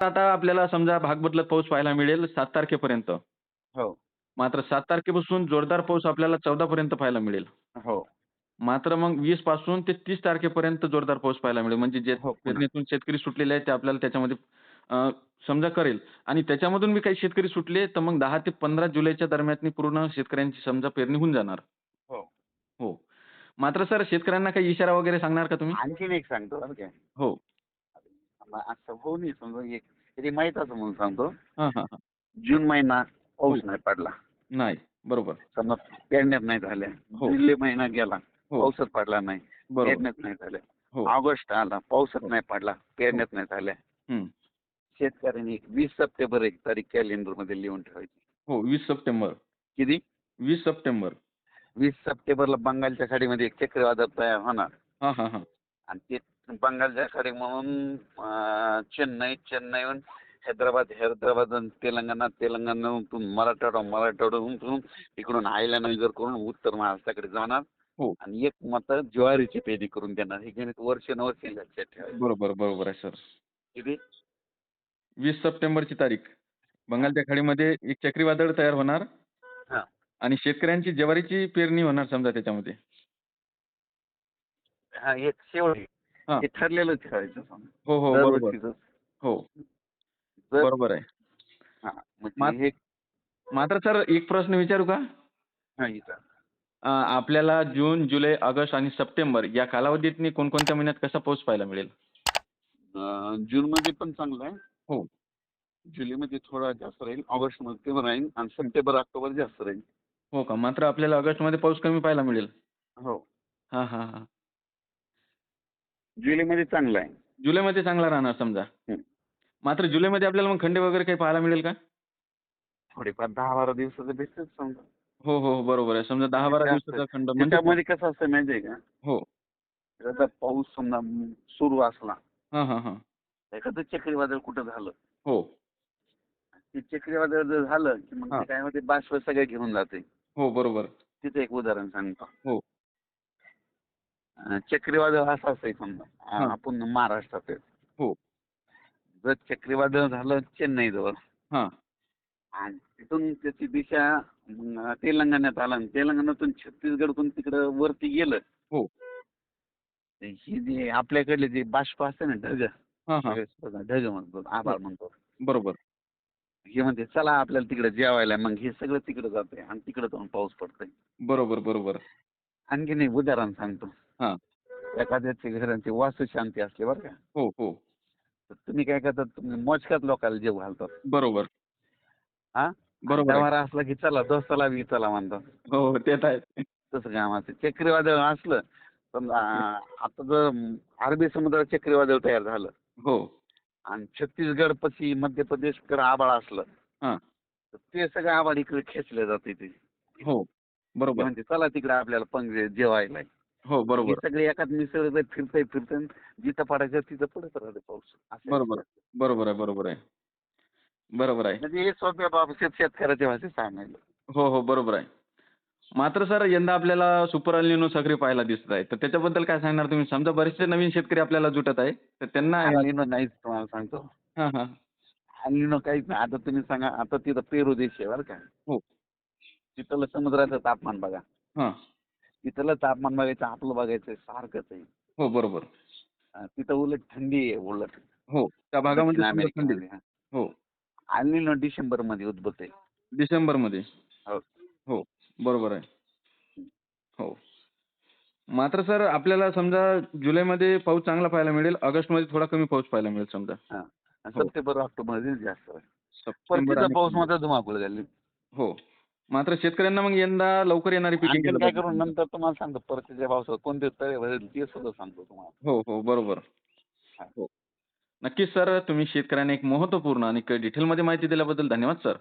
आता आपल्याला समजा भाग बदलत पाऊस पाहायला मिळेल 7 तारखेपर्यंत. हो, मात्र 7 तारखेपासून जोरदार पाऊस आपल्याला 14 पर्यंत पाहायला मिळेल. हो, मात्र मग 20 पासून ते 30 तारखेपर्यंत जोरदार पाऊस पाहायला मिळेल. म्हणजे जे हो. पुन्हा. पेरणीतून शेतकरी सुटलेले आहेत ते आपल्याला त्याच्यामध्ये अ, समजा करेल आणि त्याच्यामधून बी काही शेतकरी सुटले तर मग 10 ते 15 जुलैच्या दरम्यान पूर्ण शेतकऱ्यांची समजा पेरणी होऊन जाणार. हो. हो. मात्र सर शेतकऱ्यांना काही इशारा वगैरे सांगणार का तुम्ही? आणखीन एक सांगतो बरं का. हो. असं होऊ नये समजा एक तरी माहीतच म्हणून सांगतो. हां, हां, हां. जून महिना हो. पाऊस नाही पडला. नाही. बरोबर. समजा पेरण्यात नाही झाल्या. हो, जुलै महिना गेला, हो. पाऊसच पडला नाही. बरोबर. पेरण्यात नाही झाल्या. हो, ऑगस्ट आला, पाऊसच हो, नाही पडला, हो. पेरण्यात नाही झाल्या. हं. शेतकऱ्यांनी 20 सप्टेंबर एक तारीख कॅलेंडरमध्ये लिहून ठेवायची. हो, 20 सप्टेंबर. किती? 20 सप्टेंबर. 20 सप्टेंबरला बंगालच्या खाडीमध्ये एक चक्रीवादळ तयार होणार हां, हां, हां. आणि ते बंगालच्या खाडी म्हणून चेन्नईहून हैदराबाद आणि तेलंगणातून मराठवाड्यातून इकडून अहिल्यानगर करून उत्तर महाराष्ट्राकडे जाणार हो. आणि एक मात्र ज्वारीची पेरणी करून देणार. हे गणित वर्षानुवर्षे लक्षात ठेवायचं. बरोबर, बरोबर आहे सर. किती? 20 सप्टेंबरची तारीख. बंगालच्या खाडीमध्ये एक चक्रीवादळ तयार होणार हां. आणि शेतकऱ्यांची ज्वारीची पेरणी होणार समजा त्याच्यामध्ये. हां, एक शेवटी हां. हे ठरलेलं ठेवायचं समजा. हो, हो. बरोबर. दरवर्षीचं. हो. जर बरोबर आहे. हां, म्हणजे मात हे मात्र सर एक प्रश्न विचारू का? हां, इथं. आपल्याला जून, जुलै, ऑगस्ट आणि सप्टेंबर या कालावधीत कोणकोणत्या महिन्यात कसा पाऊस पाहायला मिळेल? जूनमध्ये पण चांगलं आहे. हो. जुलैमध्ये थोडा जास्त राहील. ऑगस्टमध्ये तेवढं राहील आणि सप्टेंबर, ऑक्टोबर जास्त राहील. हो का? मात्र आपल्याला ऑगस्टमध्ये पाऊस कमी पाहायला मिळेल. हो. हां, हां, हां. जुलैमध्ये चांगलं आहे. जुलैमध्ये चांगला राहणार समजा. हं. मात्र जुलैमध्ये आपल्याला मग खंडे वगैरे काही पाहायला मिळेल का? थोडेफार 10-12 दिवसाचं भेटतेच समजा. हो, हो. हो, बरोबर आहे. समजा म्हणजे 10-12 जास्त दिवसाचा खंड म्हणजे त्याच्यामध्ये कसं असतं माहिती आहे का? हो. जर पाऊस समजा सुरू असला, हां, हां, हां. एखादं चक्रीवादळ कुठं झालं, हो. ते चक्रीवादळ जर झालं, की मग हां. ते काय होते बाष्प सगळे घेऊन जाते. हो, बरोबर. तिचं एक उदाहरण सांगतो. हो. चक्रीवादळ असं असतंय समजा हां. आपण महाराष्ट्रात आहे. हो. जर चक्रीवादळ झालं चेन्नईजवळ हां. आणि तिथून त्याची दिशा तेलंगणात आला आणि तेलंगणातून छत्तीसगडकडून तिकडं वरती गेलं. हो. ही जी आपल्याकडले जे बाष्प असते ना ढग, हां, हां. ढग म्हणतो, हो. आभाळ म्हणतो. बरोबर. हे म्हणते चला आपल्याला तिकडे जेवायला, मग हे सगळं तिकडे जाते आणि तिकडे जाऊन पाऊस पडतोय. बरोबर, बरोबर. आणखीन एक उदाहरण सांगतो. हां. एखाद्याच्या घरांची वास्तुशांती असते बरं का, हो, हो. तर तुम्ही काय करता, तुम्ही मोजक्यात लोकांना जेव घालतात. बरोबर. हा, आणि बरोबर आहे. डवारा असला की चला दोस्ताला बी चला म्हणतात. हो, हो. ते तर आहेच. तसं काम असतं. चक्रीवादळ असलं समजा आता जर अरबी समुद्रात चक्रीवादळ तयार झालं हो. आणि छत्तीसगड पशी मध्य प्रदेशकडे आभाळ असलं, हां. तर ते सगळं आभाळ इकडे खेचलं जाते ते. हो. ते बरोबर. म्हणते चला तिकडे आपल्याला जेवायला. हो, हे बरोबर. सगळे एकाच मिसळत फिरतंय जिथं पडायचं तिथं पडत राहते पाऊस. असं आहे. बरोबर. बरोबर आहे, बरोबर आहे. बरोबर आहे. म्हणजे हे सोप्या बाबतीत शेतकऱ्याच्या भाषेत सांगायला. हो, हो. बरोबर आहे. मात्र सर यंदा आपल्याला सुपर एल निनो सगळे पाहायला दिसत आहे. तर त्याच्याबद्दल काय सांगणार तुम्ही? समजा बरेचसे नवीन शेतकरी आपल्याला जुटत आहे. तर त्यांना अल निनो नाहीच तुम्हाला सांगतो. हां, हां. अल निनो काहीच नाही. आता तुम्ही सांगा, आता तिथं पेरू देश आहे बरं का. हो. तिथलं समुद्राचं तापमान बघा. हां. तिथलं तापमान बघायचं, आपलं बघायचं सारखंच आहे. हो, बरोबर. तिथं उलट थंडी आहे उलट. हो. त्या दक्षिण भागामध्ये समजा थंडी. अमेरिकेमध्ये. हो. अल निनो डिसेंबरमध्ये उद्भवते. डिसेंबरमध्ये. हो. हो. बरोबर आहे. हो. मात्र सर आपल्याला समजा जुलैमध्ये पाऊस चांगला पाहायला मिळेल. ऑगस्टमध्ये थोडा कमी पाऊस पाहायला मिळेल समजा. हां. हो. सप्टेंबर, ऑक्टोबरमध्ये जास्त आहे. सप्टेंबर परतीचा आणि पाऊस मात्र धुमाकूळ झाली. हो. मात्र शेतकऱ्यांना मग यंदा लवकर येणारी पिके आणखीन घ्यायला काय पाहिजे करू समजा. नंतर तुम्हाला सांगतो परतीच्या पावसात कोणते तळे भरेल ते सुद्धा सांगतो तुम्हाला. हो, हो. बरोबर. हां. हो. नक्कीच सर तुम्ही शेतकऱ्यांना एक महत्त्वपूर्ण आणि डिटेलमध्ये माहिती दिल्याबद्दल धन्यवाद सर.